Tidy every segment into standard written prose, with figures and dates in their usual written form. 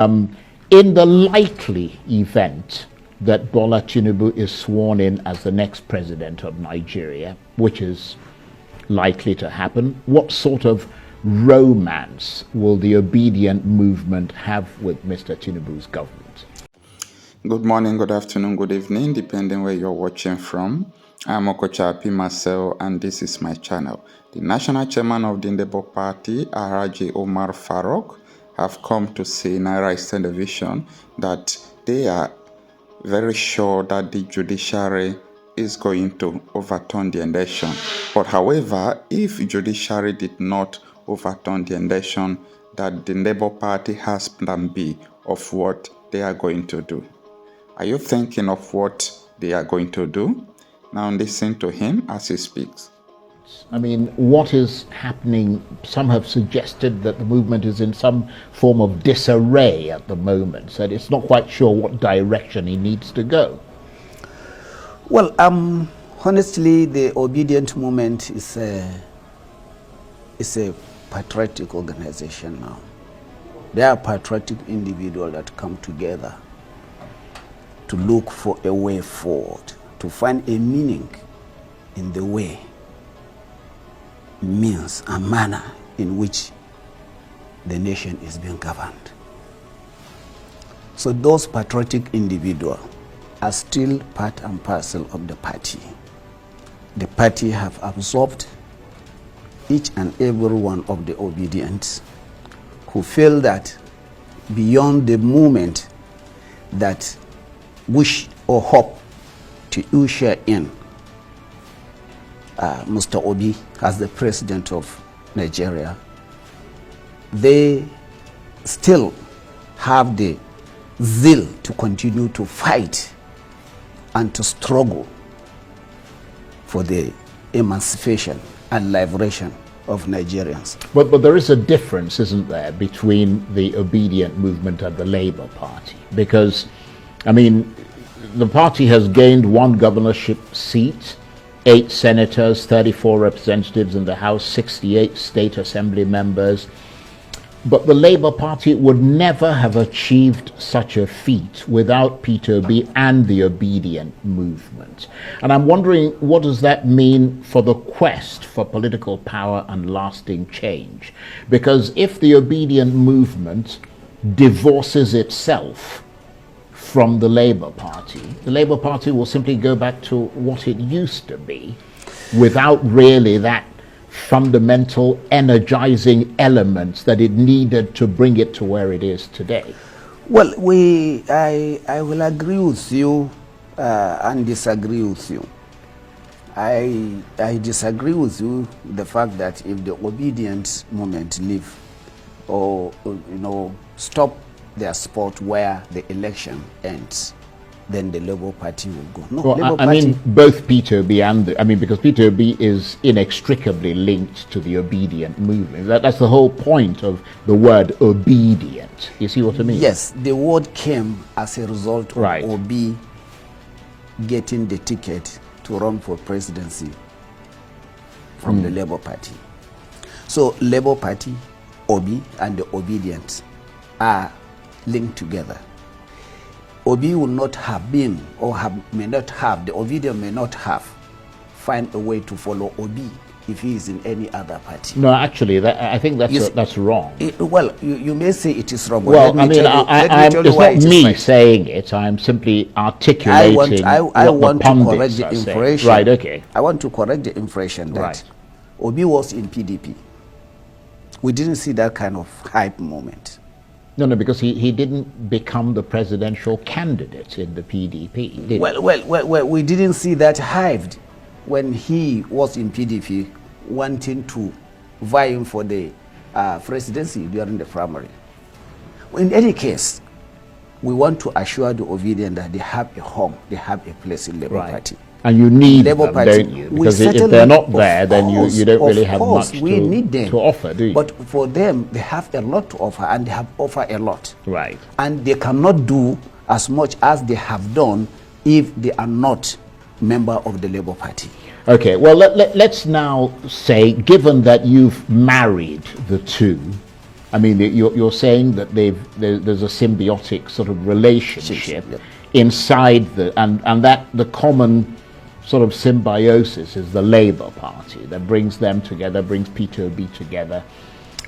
In the likely event that Bola Tinubu is sworn in as the next president of Nigeria, which is likely to happen, what sort of romance will the OBIdient movement have with Mr. Tinubu's government? Good morning, good afternoon, good evening, depending where you're watching from. I'm Okocha P. Marcel, and this is my channel. The national chairman of the Labour Party, Alhaj Farouk, have come to say in Naira television that they are very sure that the judiciary is going to overturn the election. But however, if judiciary did not overturn the election, that the Labour Party has plan B of what they are going to do. Are you thinking of what they are going to do? Now listen to him as he speaks. I mean, what is happening? Some have suggested that the movement is in some form of disarray at the moment, so it's not quite sure what direction he needs to go. Well, honestly, the OBIdient movement is a patriotic organization now. There are patriotic individuals that come together to look for a way forward, to find a meaning in the way, means and manner in which the nation is being governed. So those patriotic individuals are still part and parcel of the party. The party have absorbed each and every one of the OBIdients who feel that beyond the movement that wish or hope to usher in Mr. Obi as the president of Nigeria, they still have the zeal to continue to fight and to struggle for the emancipation and liberation of Nigerians. But there is a difference, isn't there, between the OBIdient movement and the Labour Party? Because, I mean, the party has gained one governorship seat, 8 senators, 34 representatives in the House, 68 state assembly members. But the Labour Party would never have achieved such a feat without Peter Obi and the OBIdient movement. And I'm wondering, what does that mean for the quest for political power and lasting change? Because if the OBIdient movement divorces itself from the Labour Party will simply go back to what it used to be without really that fundamental energizing elements that it needed to bring it to where it is today. Well, I will agree with you and disagree with you. I disagree with you the fact that if the OBIdient movement leave or stop their sport where the election ends, then the Labour Party will go. No, well, I mean, both Peter Obi and because Peter Obi is inextricably linked to the OBIdient movement. That's the whole point of the word OBIdient. You see what I mean? Yes, the word came as a result of Obi getting the ticket to run for presidency from the Labour Party. So Labour Party, Obi, and the OBIdient are linked together. Obi will not have been, or may not have, the OBIdient may not have find a way to follow Obi if he is in any other party. No, actually, I think that's wrong. Well, you may say it is wrong. Well, I mean, it's not me saying it. I'm simply articulating I want to correct the impression. Right, okay. I want to correct the impression that Obi was in PDP. We didn't see that kind of hype moment. No, because he didn't become the presidential candidate in the PDP, did he? Well, we didn't see that hyped when he was in PDP wanting to vie for the presidency during the primary. In any case, we want to assure the OBIdient that they have a home, they have a place in Labour Party. And you need them, don't you? Because if they're not there, then you don't really have much to offer, do you? But for them, they have a lot to offer, and they have offered a lot. Right. And they cannot do as much as they have done if they are not member of the Labour Party. Okay, well, let's now say, given that you've married the two, I mean, you're saying that there's a symbiotic sort of relationship Yep. inside and that the common sort of symbiosis is the Labour Party that brings them together, brings Peter Obi together.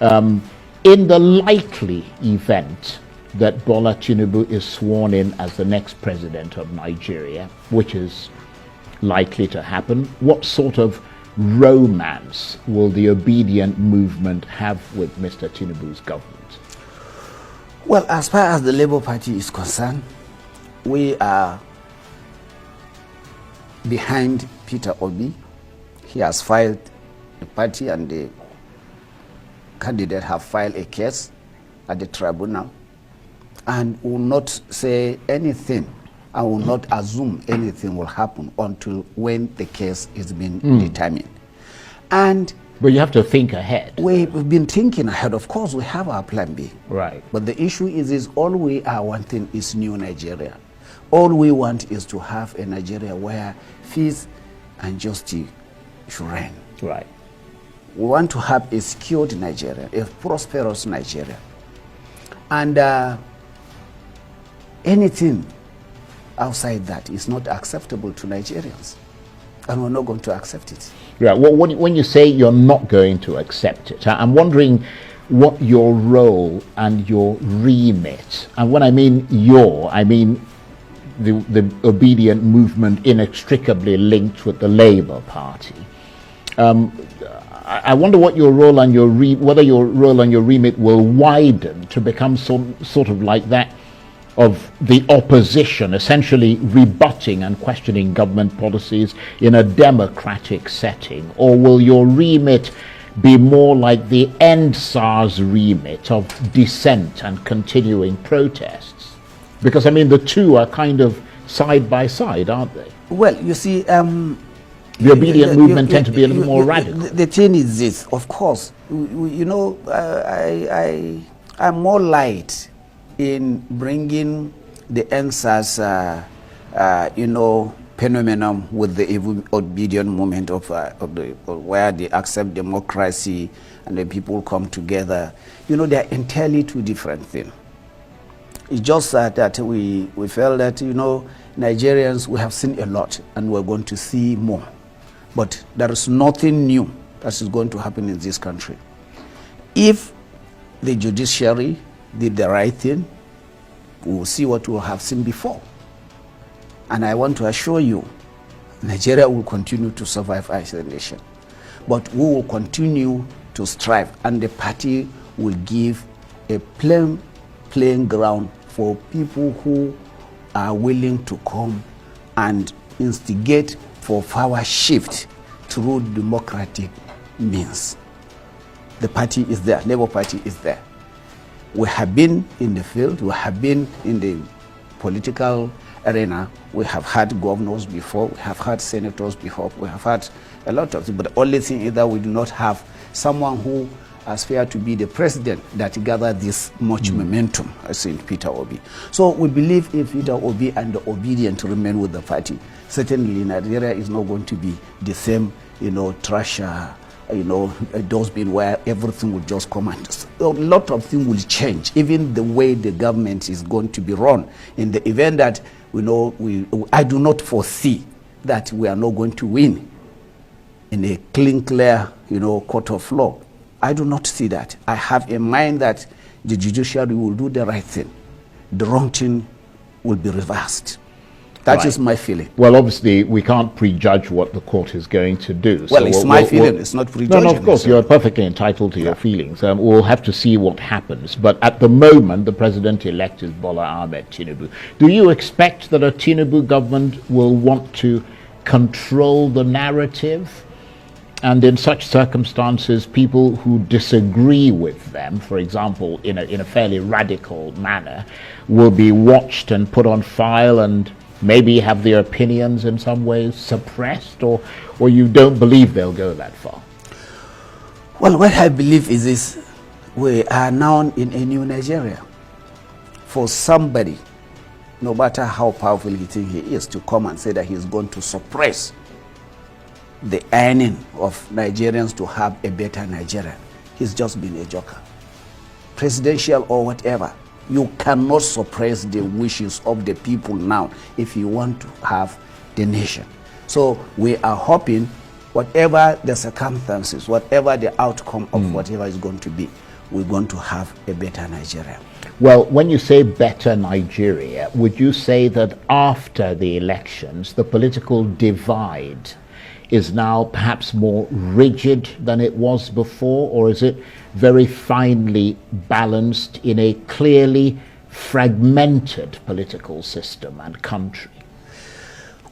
In the likely event that Bola Tinubu is sworn in as the next president of Nigeria, which is likely to happen, what sort of romance will the Obedient movement have with Mr. Tinubu's government? Well, as far as the Labour Party is concerned, we are behind Peter Obi. He has filed, the party and the candidate have filed a case at the tribunal, and will not say anything. I will not assume anything will happen until when the case is being determined. But you have to think ahead. We've been thinking ahead. Of course, we have our plan B. Right. But the issue is all we are wanting is new Nigeria. All we want is to have a Nigeria where peace and justice should reign. Right. We want to have a secured Nigeria, a prosperous Nigeria. And anything outside that is not acceptable to Nigerians. And we're not going to accept it. Yeah. Well, when you say you're not going to accept it, I'm wondering what your role and your remit, and when I mean I mean the Obedient movement inextricably linked with the Labour Party. I wonder what your role and whether your role and your remit will widen to become sort of like that of the opposition, essentially rebutting and questioning government policies in a democratic setting, or will your remit be more like the end SARS remit of dissent and continuing protests? Because I mean, the two are kind of side by side, aren't they? Well, you see, the Obedient movement tend to be a little more radical. The thing is this, of course, you know, I'm more light in bringing the answers, you know, phenomenon with the Obedient movement of where they accept democracy and the people come together. You know, they're entirely two different things. It's just that we felt that, you know, Nigerians, we have seen a lot and we're going to see more. But there is nothing new that is going to happen in this country. If the judiciary did the right thing, we will see what we have seen before. And I want to assure you, Nigeria will continue to survive as a nation. But we will continue to strive, and the party will give a playing ground for people who are willing to come and instigate for power shift through democratic means. The party is there, Labour Party is there. We have been in the field, we have been in the political arena, we have had governors before, we have had senators before, we have had a lot of things, but the only thing is that we do not have someone who aspires to be the president that gathered this much momentum, as in Peter Obi. So we believe if Peter Obi and the Obedient remain with the party, certainly Nigeria is not going to be the same, you know, trash, you know, a dustbin where everything will just come and a lot of things will change. Even the way the government is going to be run, in the event that I do not foresee that we are not going to win in a clear, you know, court of law. I do not see that. I have in mind that the judiciary will do the right thing. The wrong thing will be reversed. That is my feeling. Well, obviously, we can't prejudge what the court is going to do. Well, it's my feeling. It's not prejudging. No, of course, you're perfectly entitled to your feelings. We'll have to see what happens. But at the moment, the president-elect is Bola Ahmed Tinubu. Do you expect that a Tinubu government will want to control the narrative? And in such circumstances, people who disagree with them, for example, in a fairly radical manner, will be watched and put on file and maybe have their opinions in some ways suppressed, or you don't believe they'll go that far? Well, what I believe is this: we are now in a new Nigeria. For somebody, no matter how powerful he thinks he is, to come and say that he's going to suppress the earning of Nigerians to have a better Nigeria, he's just been a joker. presidential or whatever. You cannot suppress the wishes of the people now if you want to have the nation. So we are hoping whatever the circumstances, whatever the outcome of whatever is going to be, we're going to have a better Nigeria. Well, when you say better Nigeria, would you say that after the elections, the political divide is now perhaps more rigid than it was before, or is it very finely balanced in a clearly fragmented political system and country?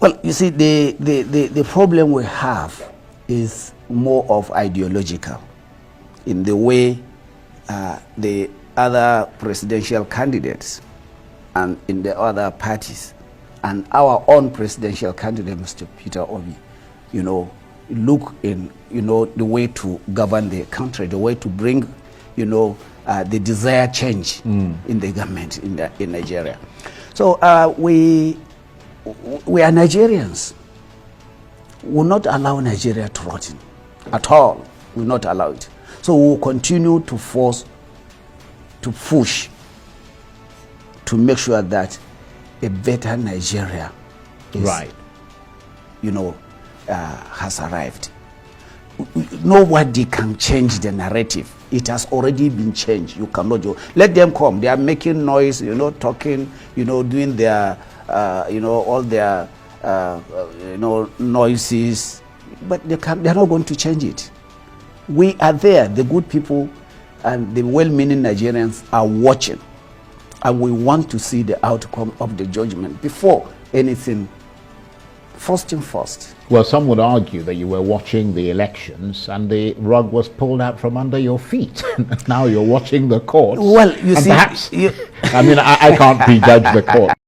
Well, you see, the problem we have is more of ideological in the way the other presidential candidates and in the other parties and our own presidential candidate, Mr. Peter Obi, look in, the way to govern the country, the way to bring, the desired change in the government in Nigeria. So we are Nigerians. We will not allow Nigeria to rotten at all. We will not allow it. So we will continue to force, to push, to make sure that a better Nigeria is, has arrived. Nobody can change the narrative. It has already been changed. You cannot do. Let them come. They are making noise, talking, doing their, all their, noises. But they're not going to change it. We are there. The good people and the well-meaning Nigerians are watching. And we want to see the outcome of the judgment before anything. First thing first. Well, some would argue that you were watching the elections and the rug was pulled out from under your feet. Now you're watching the courts. Well, you and see, perhaps, I mean, I can't prejudge the court.